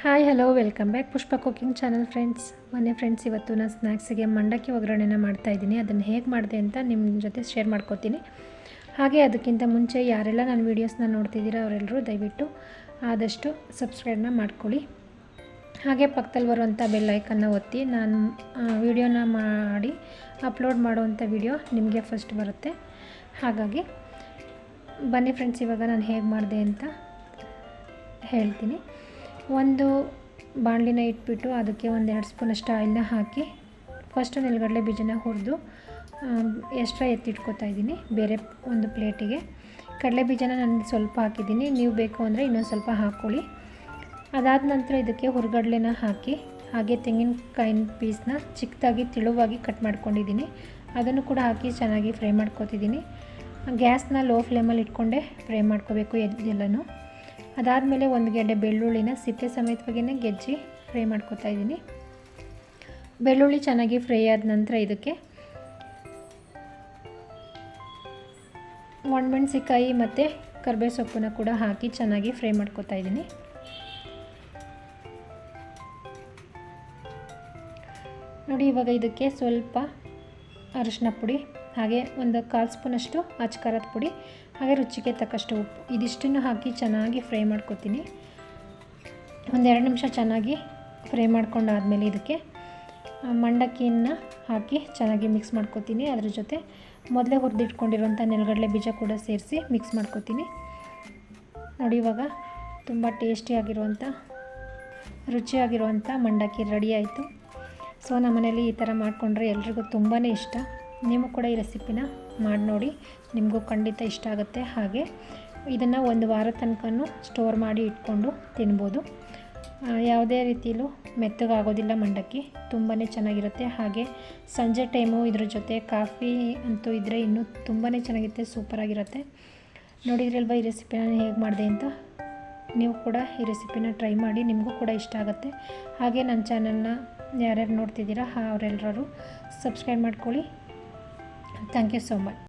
Hi hello welcome back ಪುಷ್ಪ cooking channel friends. ಬನ್ನಿ friends, ಇವತ್ತು ನಾನು ಸ್ನ್ಯಾಕ್ಸಿಗೆ ಮಂಡಕ್ಕಿ ಒಗ್ಗರಣೆನ ಮಾಡ್ತಾಯಿದ್ದೀನಿ. ಅದನ್ನು ಹೇಗೆ ಮಾಡಿದೆ ಅಂತ ನಿಮ್ಮ ಜೊತೆ ಶೇರ್ ಮಾಡ್ಕೋತೀನಿ. ಹಾಗೆ ಅದಕ್ಕಿಂತ ಮುಂಚೆ ಯಾರೆಲ್ಲ ನನ್ನ ವೀಡಿಯೋಸ್ನ ನೋಡ್ತಿದ್ದೀರಾ ಅವರೆಲ್ಲರೂ ದಯವಿಟ್ಟು ಆದಷ್ಟು ಸಬ್ಸ್ಕ್ರೈಬ್ನ ಮಾಡ್ಕೊಳ್ಳಿ. ಹಾಗೆ ಪಕ್ಕದಲ್ಲಿ ಬರುವಂಥ ಬೆಲ್ ಐಕನ್ನ ಒತ್ತಿ. ನಾನು ವೀಡಿಯೋನ ಮಾಡಿ ಅಪ್ಲೋಡ್ ಮಾಡುವಂಥ ವಿಡಿಯೋ ನಿಮಗೆ ಫಸ್ಟ್ ಬರುತ್ತೆ. ಹಾಗಾಗಿ ಬನ್ನಿ ಫ್ರೆಂಡ್ಸ್, ಇವಾಗ ನಾನು ಹೇಗೆ ಮಾಡಿದೆ ಅಂತ ಹೇಳ್ತೀನಿ. ಒಂದು ಬಾಣಲಿನ ಇಟ್ಬಿಟ್ಟು ಅದಕ್ಕೆ 1-2 ಸ್ಪೂನಷ್ಟು ಆಯಿಲ್ನ ಹಾಕಿ ಫಸ್ಟು ನೆಲಗಡಲೆ ಬೀಜನ ಹುರಿದು ಎಕ್ಸ್ಟ್ರಾ ಎತ್ತಿಟ್ಕೊತಾ ಇದ್ದೀನಿ ಬೇರೆ ಒಂದು ಪ್ಲೇಟಿಗೆ. ಕಡಲೆ ಬೀಜನ ನಾನು ಸ್ವಲ್ಪ ಹಾಕಿದ್ದೀನಿ, ನೀವು ಬೇಕು ಅಂದರೆ ಇನ್ನೊಂದು ಸ್ವಲ್ಪ ಹಾಕ್ಕೊಳ್ಳಿ. ಅದಾದ ನಂತರ ಇದಕ್ಕೆ ಹುರಿಗಡಲೆನ ಹಾಕಿ ಹಾಗೆ ತೆಂಗಿನಕಾಯಿನ ಪೀಸ್ನ ಚಿಕ್ಕದಾಗಿ ತೆಳುವಾಗಿ ಕಟ್ ಮಾಡ್ಕೊಂಡಿದ್ದೀನಿ. ಅದನ್ನು ಕೂಡ ಹಾಕಿ ಚೆನ್ನಾಗಿ ಫ್ರೈ ಮಾಡ್ಕೊತಿದ್ದೀನಿ. ಗ್ಯಾಸ್ನ ಲೋ ಫ್ಲೇಮಲ್ಲಿ ಇಟ್ಕೊಂಡೆ ಫ್ರೈ ಮಾಡ್ಕೋಬೇಕು ಎಲ್ಲನೂ. ಅದಾದಮೇಲೆ ಒಂದು ಗೆಡ್ಡೆ ಬೆಳ್ಳುಳ್ಳಿನ ಸಿಪ್ಪೆ ಸಮೇತವಾಗಿಯೇ ಗೆಜ್ಜಿ ಫ್ರೈ ಮಾಡ್ಕೊತಾ ಇದ್ದೀನಿ. ಬೆಳ್ಳುಳ್ಳಿ ಚೆನ್ನಾಗಿ ಫ್ರೈ ಆದ ನಂತರ ಇದಕ್ಕೆ ಒಣಮೆಣಸಿಕಾಯಿ ಮತ್ತು ಕರಿಬೇವು ಸೊಪ್ಪನ್ನ ಕೂಡ ಹಾಕಿ ಚೆನ್ನಾಗಿ ಫ್ರೈ ಮಾಡ್ಕೊತಾ ಇದ್ದೀನಿ. ನೋಡಿ, ಇವಾಗ ಇದಕ್ಕೆ ಸ್ವಲ್ಪ ಅರಿಶಿನ ಪುಡಿ, ಹಾಗೆ ಒಂದು 1/4 ಸ್ಪೂನಷ್ಟು ಅಚ್ಚ ಪುಡಿ, ಹಾಗೆ ರುಚಿಗೆ ತಕ್ಕಷ್ಟು ಉಪ್ಪು, ಇದಿಷ್ಟನ್ನು ಹಾಕಿ ಚೆನ್ನಾಗಿ ಫ್ರೈ ಮಾಡ್ಕೊತೀನಿ. 1-2 ನಿಮಿಷ ಚೆನ್ನಾಗಿ ಫ್ರೈ ಮಾಡ್ಕೊಂಡಾದಮೇಲೆ ಇದಕ್ಕೆ ಮಂಡಕ್ಕಿಯನ್ನು ಹಾಕಿ ಚೆನ್ನಾಗಿ ಮಿಕ್ಸ್ ಮಾಡ್ಕೊತೀನಿ. ಅದ್ರ ಜೊತೆ ಮೊದಲೇ ಹುರಿದಿಟ್ಕೊಂಡಿರುವಂಥ ನೆಲಗಡಲೆ ಬೀಜ ಕೂಡ ಸೇರಿಸಿ ಮಿಕ್ಸ್ ಮಾಡ್ಕೊತೀನಿ. ನೋಡಿ, ಇವಾಗ ತುಂಬ ಟೇಸ್ಟಿಯಾಗಿರುವಂಥ ರುಚಿಯಾಗಿರುವಂಥ ಮಂಡಕ್ಕಿ ರೆಡಿ ಆಯಿತು. ಸೊ ನಮ್ಮನೇಲಿ ಈ ಥರ ಮಾಡಿಕೊಂಡ್ರೆ ಎಲ್ರಿಗೂ ತುಂಬಾ ಇಷ್ಟ. ನೀವು ಕೂಡ ಈ ರೆಸಿಪಿನ ಮಾಡಿ ನೋಡಿ, ನಿಮಗೂ ಖಂಡಿತ ಇಷ್ಟ ಆಗುತ್ತೆ. ಹಾಗೆ ಇದನ್ನು 1 ವಾರ ತನಕನೂ ಸ್ಟೋರ್ ಮಾಡಿ ಇಟ್ಕೊಂಡು ತಿನ್ಬೋದು. ಯಾವುದೇ ರೀತಿಯಲ್ಲೂ ಮೆತ್ತಗಾಗೋದಿಲ್ಲ ಮಂಡಕ್ಕಿ, ತುಂಬಾ ಚೆನ್ನಾಗಿರುತ್ತೆ. ಹಾಗೆ ಸಂಜೆ ಟೈಮು ಇದ್ರ ಜೊತೆ ಕಾಫಿ ಅಂತೂ ಇದ್ದರೆ ಇನ್ನೂ ತುಂಬಾ ಚೆನ್ನಾಗಿರುತ್ತೆ, ಸೂಪರಾಗಿರುತ್ತೆ. ನೋಡಿದ್ರಲ್ವ ಈ ರೆಸಿಪಿನ ಹೇಗೆ ಮಾಡಿದೆ ಅಂತ. ನೀವು ಕೂಡ ಈ ರೆಸಿಪಿನ ಟ್ರೈ ಮಾಡಿ, ನಿಮಗೂ ಕೂಡ ಇಷ್ಟ ಆಗುತ್ತೆ. ಹಾಗೆ ನನ್ನ ಚಾನಲ್ನ ಯಾರ್ಯಾರು ನೋಡ್ತಿದ್ದೀರಾ ಅವರೆಲ್ಲರೂ ಸಬ್ಸ್ಕ್ರೈಬ್ ಮಾಡ್ಕೊಳ್ಳಿ. Thank you so much.